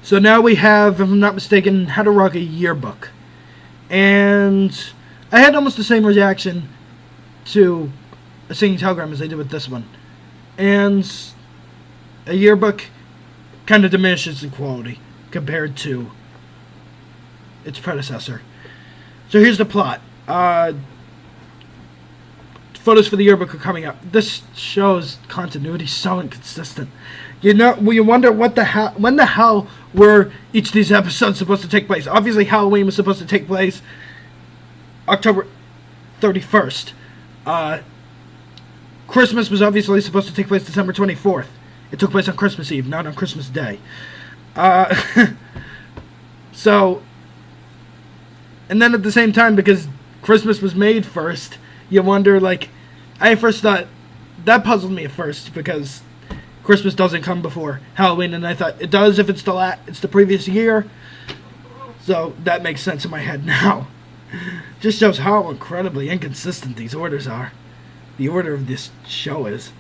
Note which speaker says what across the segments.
Speaker 1: So now we have, if I'm not mistaken, How to Rock a Yearbook. And I had almost the same reaction to A Singing Telegram as I did with this one. And a yearbook kind of diminishes in quality compared to its predecessor. So here's the plot. Photos for the yearbook are coming up. This show's continuity is so inconsistent. You wonder when the hell were each of these episodes supposed to take place? Obviously, Halloween was supposed to take place October 31st. Christmas was obviously supposed to take place December 24th. It took place on Christmas Eve, not on Christmas Day. So, and then at the same time, because Christmas was made first, you wonder, like, I first thought, that puzzled me at first, because Christmas doesn't come before Halloween, and I thought, it does if it's the previous year, so that makes sense in my head now. Just shows how incredibly inconsistent these orders are. The order of this show is.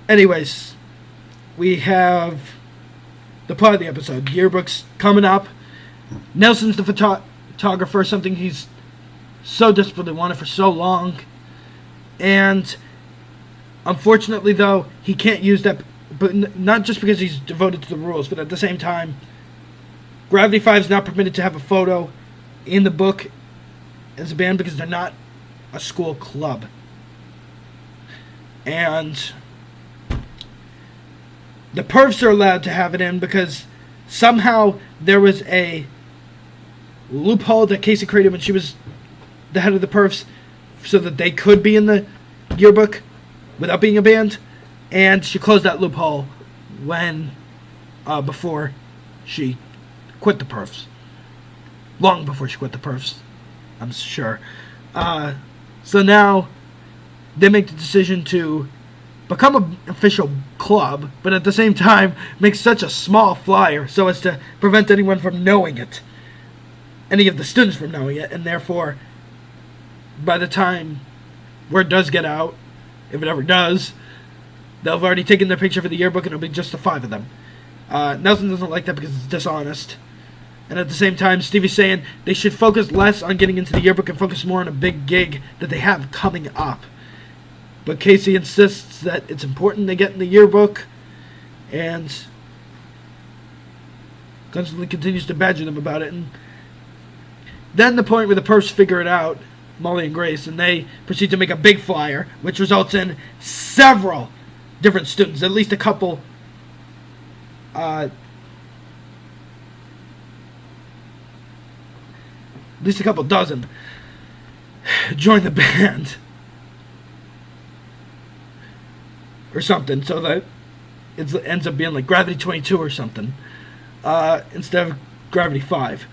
Speaker 1: Anyways, we have the plot of the episode. Yearbook's coming up. Nelson's the photographer, something he's so desperately wanted for so long. And unfortunately, though, he can't use that, but not just because he's devoted to the rules, but at the same time, Gravity 5 is not permitted to have a photo in the book as a band because they're not a school club. And the Perfs are allowed to have it in because somehow there was a loophole that Casey created when she was the head of the Perfs so that they could be in the yearbook without being a band. And she closed that loophole when before she quit the Perfs. Long before she quit the Perfs, I'm sure. So now they make the decision to become an official club, but at the same time make such a small flyer so as to prevent anyone from knowing it. Any of the students from knowing it, and therefore, by the time word does get out, if it ever does, they'll have already taken their picture for the yearbook and it'll be just the 5 of them. Nelson doesn't like that because it's dishonest. And at the same time, Stevie's saying they should focus less on getting into the yearbook and focus more on a big gig that they have coming up. But Casey insists that it's important they get in the yearbook and constantly continues to badger them about it. And then the point where the Perfs figure it out, Molly and Grace, and they proceed to make a big flyer, which results in several different students, at least a couple dozen join the band or something, so that it ends up being like Gravity 22 or something instead of Gravity 5.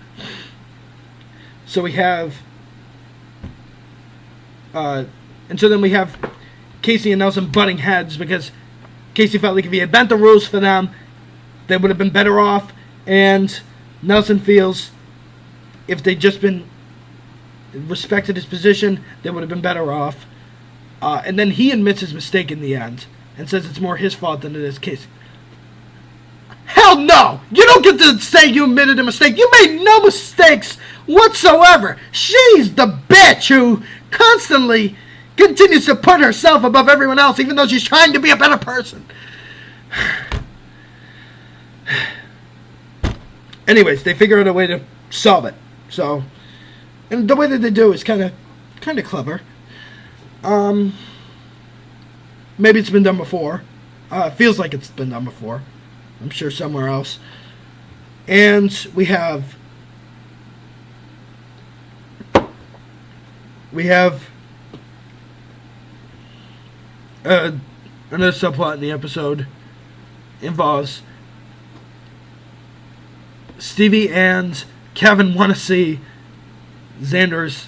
Speaker 1: So we have and so then we have Casey and Nelson butting heads because Casey felt like if he had bent the rules for them, they would have been better off, and Nelson feels if they'd just been respected his position, they would have been better off. And then he admits his mistake in the end and says it's more his fault than it is Casey. Hell no! You don't get to say you admitted a mistake. You made no mistakes whatsoever. She's the bitch who constantly continues to put herself above everyone else even though she's trying to be a better person. Anyways, they figure out a way to solve it. So, and the way that they do is kind of clever. Maybe it's been done before. It feels like it's been done before. I'm sure somewhere else. And we have another subplot in the episode involves Stevie and Kevin want to see Zander's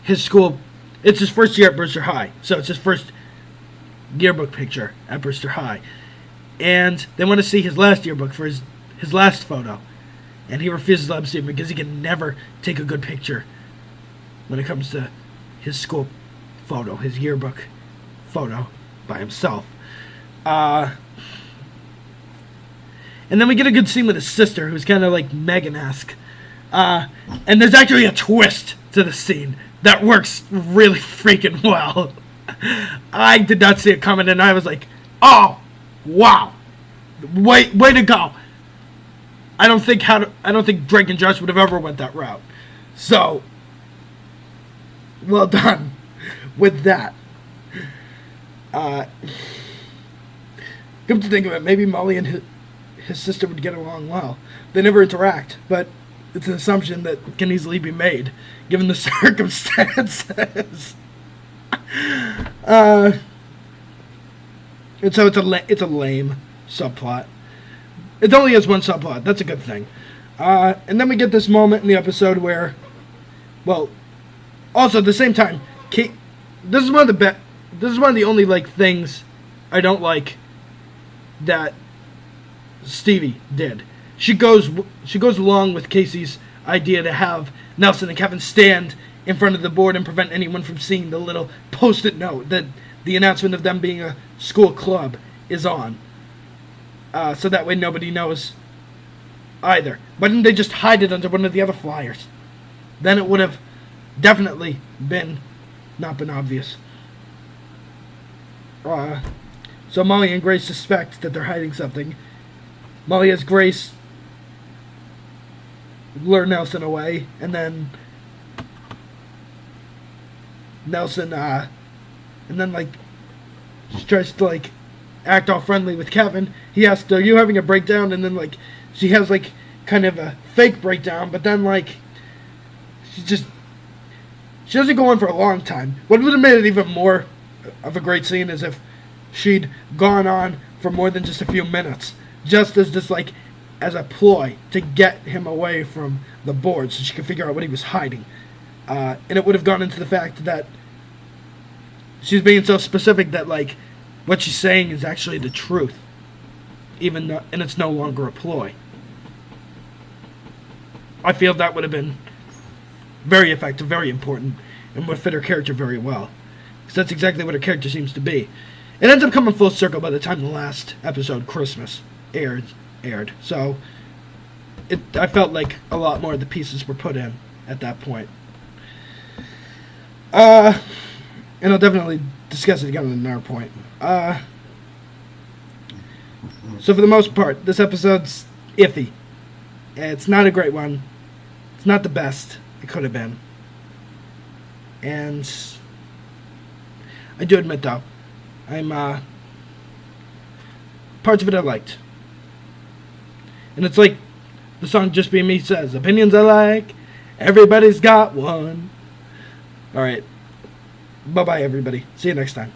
Speaker 1: his school. It's his first year at Brewster High, so it's his first yearbook picture at Brewster High. And they want to see his last yearbook for his last photo. And he refuses to let him see it because he can never take a good picture when it comes to his school photo, his yearbook photo by himself. And then we get a good scene with his sister, who's kind of like Megan-esque. And there's actually a twist to the scene that works really freaking well. I did not see it coming, and I was like, "Oh, wow, way to go!" I don't think Drake and Josh would have ever went that route. So, well done with that. Come to think of it, maybe Molly and his sister would get along well. They never interact, but it's an assumption that can easily be made, given the circumstances. And so it's a lame subplot. It only has one subplot. That's a good thing. And then we get this moment in the episode where, well, also at the same time, Kate. This is one of the only like things I don't like that Stevie did. She goes along with Casey's idea to have Nelson and Kevin stand in front of the board and prevent anyone from seeing the little post-it note that the announcement of them being a school club is on. So that way nobody knows either. Why didn't they just hide it under one of the other flyers? Then it would have definitely not been obvious. So Molly and Grace suspect that they're hiding something. Molly has Grace lure Nelson away, and then Nelson, and then like she tries to like act all friendly with Kevin. He asks, "Are you having a breakdown?" And then like she has like kind of a fake breakdown, but then like she doesn't go on for a long time. What would have made it even more of a great scene is if she'd gone on for more than just a few minutes, just as this like as a ploy to get him away from the board so she could figure out what he was hiding. And it would have gone into the fact that she's being so specific that like what she's saying is actually the truth, even though, and it's no longer a ploy. I feel that would have been very effective, very important, and would fit her character very well. Because that's exactly what her character seems to be. It ends up coming full circle by the time the last episode, Christmas, aired. So I felt like a lot more of the pieces were put in at that point. And I'll definitely discuss it again at another point. So for the most part, this episode's iffy. It's not a great one. It's not the best it could have been. And I do admit, though, parts of it I liked. And it's like the song Just Be Me says, opinions I like, everybody's got one. Alright. Bye-bye, everybody. See you next time.